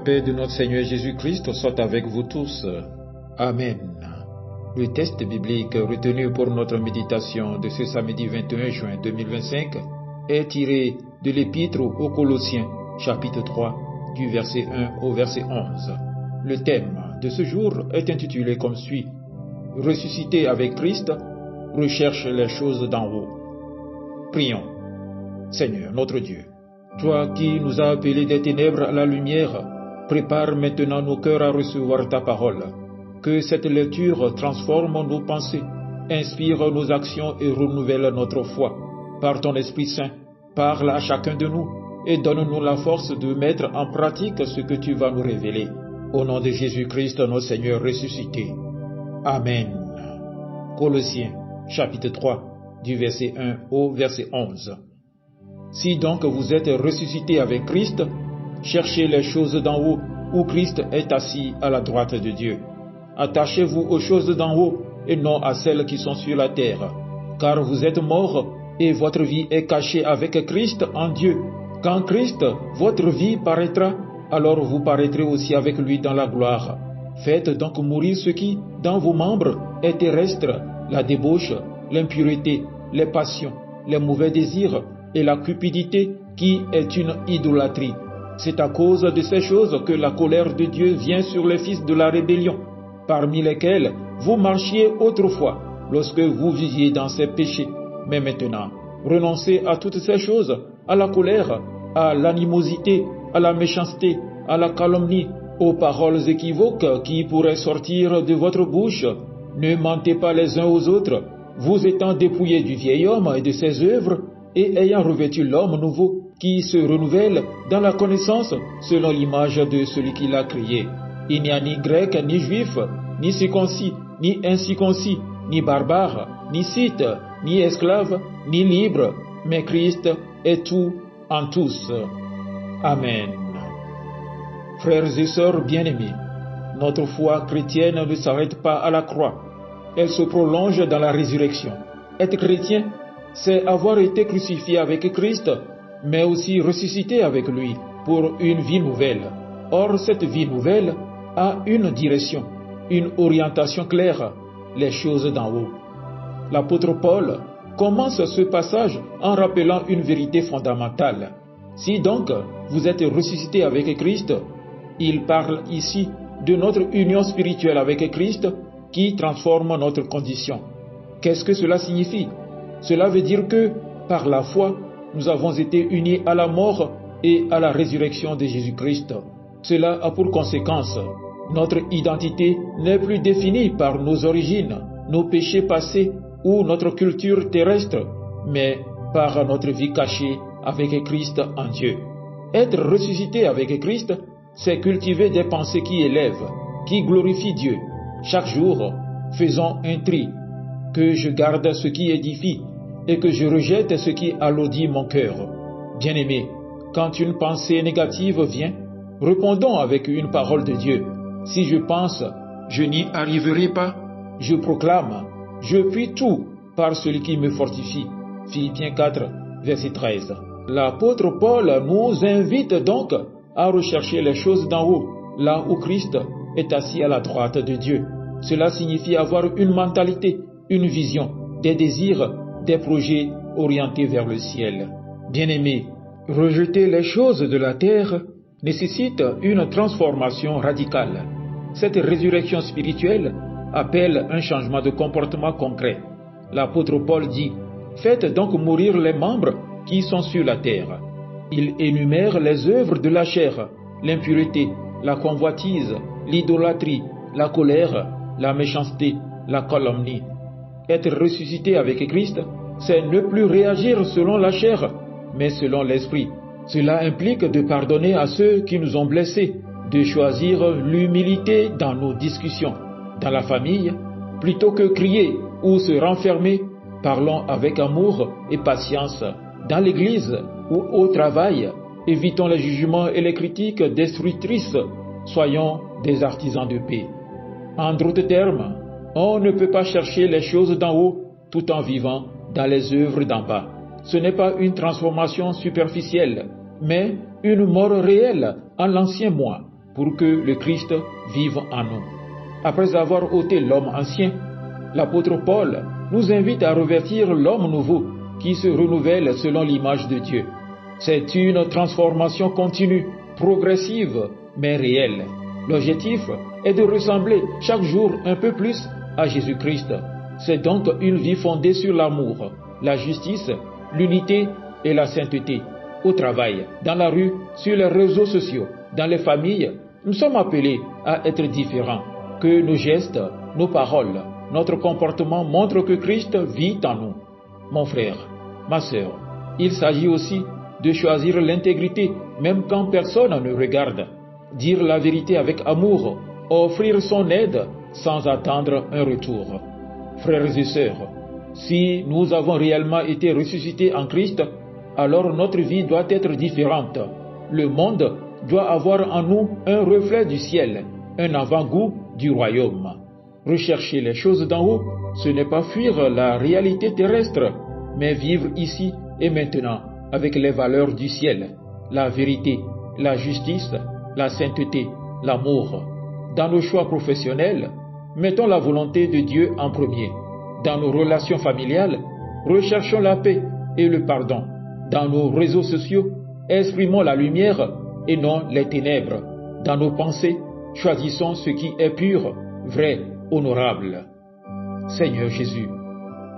paix de notre Seigneur Jésus-Christ soit avec vous tous. Amen. Le texte biblique retenu pour notre méditation de ce samedi 21 juin 2025 est tiré de l'Épître aux Colossiens, chapitre 3, du verset 1 au verset 11. Le thème de ce jour est intitulé comme suit: Ressuscité avec Christ, recherche les choses d'en haut. Prions. Seigneur notre Dieu, toi qui nous as appelés des ténèbres à la lumière, prépare maintenant nos cœurs à recevoir ta parole. Que cette lecture transforme nos pensées, inspire nos actions et renouvelle notre foi. Par ton Esprit Saint, parle à chacun de nous et donne-nous la force de mettre en pratique ce que tu vas nous révéler. Au nom de Jésus-Christ, notre Seigneur ressuscité. Amen. Colossiens, chapitre 3, du verset 1 au verset 11. Si donc vous êtes ressuscités avec Christ, cherchez les choses d'en haut, où Christ est assis à la droite de Dieu. Attachez-vous aux choses d'en haut, et non à celles qui sont sur la terre. Car vous êtes morts, et votre vie est cachée avec Christ en Dieu. Quand Christ, votre vie, paraîtra, alors vous paraîtrez aussi avec lui dans la gloire. Faites donc mourir ce qui, dans vos membres, est terrestre, la débauche, l'impureté, les passions, les mauvais désirs, et la cupidité qui est une idolâtrie. C'est à cause de ces choses que la colère de Dieu vient sur les fils de la rébellion, parmi lesquels vous marchiez autrefois, lorsque vous viviez dans ces péchés. Mais maintenant, renoncez à toutes ces choses, à la colère, à l'animosité, à la méchanceté, à la calomnie, aux paroles équivoques qui pourraient sortir de votre bouche. Ne mentez pas les uns aux autres, vous étant dépouillés du vieil homme et de ses œuvres, et ayant revêtu l'homme nouveau, qui se renouvelle dans la connaissance selon l'image de celui qui l'a créé. Il n'y a ni grec, ni juif, ni circoncis, ni incirconcis, ni barbare, ni scythe, ni esclave, ni libre, mais Christ est tout en tous. Amen. Frères et sœurs bien-aimés, notre foi chrétienne ne s'arrête pas à la croix, elle se prolonge dans la résurrection. Être chrétien, c'est avoir été crucifié avec Christ, mais aussi ressuscité avec lui pour une vie nouvelle. Or, cette vie nouvelle a une direction, une orientation claire, les choses d'en haut. L'apôtre Paul commence ce passage en rappelant une vérité fondamentale. Si donc vous êtes ressuscité avec Christ, il parle ici de notre union spirituelle avec Christ qui transforme notre condition. Qu'est-ce que cela signifie? Cela veut dire que, par la foi, nous avons été unis à la mort et à la résurrection de Jésus-Christ. Cela a pour conséquence, notre identité n'est plus définie par nos origines, nos péchés passés ou notre culture terrestre, mais par notre vie cachée avec Christ en Dieu. Être ressuscité avec Christ, c'est cultiver des pensées qui élèvent, qui glorifient Dieu. Chaque jour, faisons un tri, que je garde ce qui édifie et que je rejette ce qui alourdit mon cœur. Bien-aimé, quand une pensée négative vient, répondons avec une parole de Dieu. Si je pense, je n'y arriverai pas, je proclame, je puis tout par celui qui me fortifie. Philippiens 4, verset 13. L'apôtre Paul nous invite donc à rechercher les choses d'en haut, là où Christ est assis à la droite de Dieu. Cela signifie avoir une mentalité, une vision, des désirs, des projets orientés vers le ciel. Bien-aimés, rejeter les choses de la terre nécessite une transformation radicale. Cette résurrection spirituelle appelle un changement de comportement concret. L'apôtre Paul dit: « Faites donc mourir les membres qui sont sur la terre. » Il énumère les œuvres de la chair, l'impureté, la convoitise, l'idolâtrie, la colère, la méchanceté, la calomnie. Être ressuscité avec Christ, c'est ne plus réagir selon la chair, mais selon l'esprit. Cela implique de pardonner à ceux qui nous ont blessés, de choisir l'humilité dans nos discussions. Dans la famille, plutôt que crier ou se renfermer, parlons avec amour et patience. Dans l'église ou au travail, évitons les jugements et les critiques destructrices. Soyons des artisans de paix. En d'autres termes, on ne peut pas chercher les choses d'en haut tout en vivant dans les œuvres d'en bas. Ce n'est pas une transformation superficielle, mais une mort réelle en l'ancien moi, pour que le Christ vive en nous. Après avoir ôté l'homme ancien, l'apôtre Paul nous invite à revêtir l'homme nouveau qui se renouvelle selon l'image de Dieu. C'est une transformation continue, progressive, mais réelle. L'objectif est de ressembler chaque jour un peu plus à Jésus-Christ. C'est donc une vie fondée sur l'amour, la justice, l'unité et la sainteté. Au travail, dans la rue, sur les réseaux sociaux, dans les familles, nous sommes appelés à être différents. Que nos gestes, nos paroles, notre comportement montrent que Christ vit en nous. Mon frère, ma sœur, il s'agit aussi de choisir l'intégrité même quand personne ne regarde. Dire la vérité avec amour, offrir son aide sans attendre un retour. Frères et sœurs, si nous avons réellement été ressuscités en Christ, alors notre vie doit être différente. Le monde doit avoir en nous un reflet du ciel, un avant-goût du royaume. Rechercher les choses d'en haut, ce n'est pas fuir la réalité terrestre, mais vivre ici et maintenant avec les valeurs du ciel, la vérité, la justice, la sainteté, l'amour. Dans nos choix professionnels, mettons la volonté de Dieu en premier. Dans nos relations familiales, recherchons la paix et le pardon. Dans nos réseaux sociaux, exprimons la lumière et non les ténèbres. Dans nos pensées, choisissons ce qui est pur, vrai, honorable. Seigneur Jésus,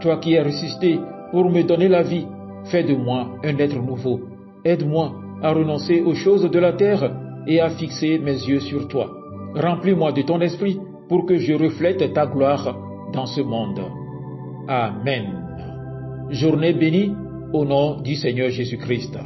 toi qui es ressuscité pour me donner la vie, fais de moi un être nouveau. Aide-moi à renoncer aux choses de la terre et à fixer mes yeux sur toi. Remplis-moi de ton esprit pour que je reflète ta gloire dans ce monde. Amen. Journée bénie au nom du Seigneur Jésus-Christ.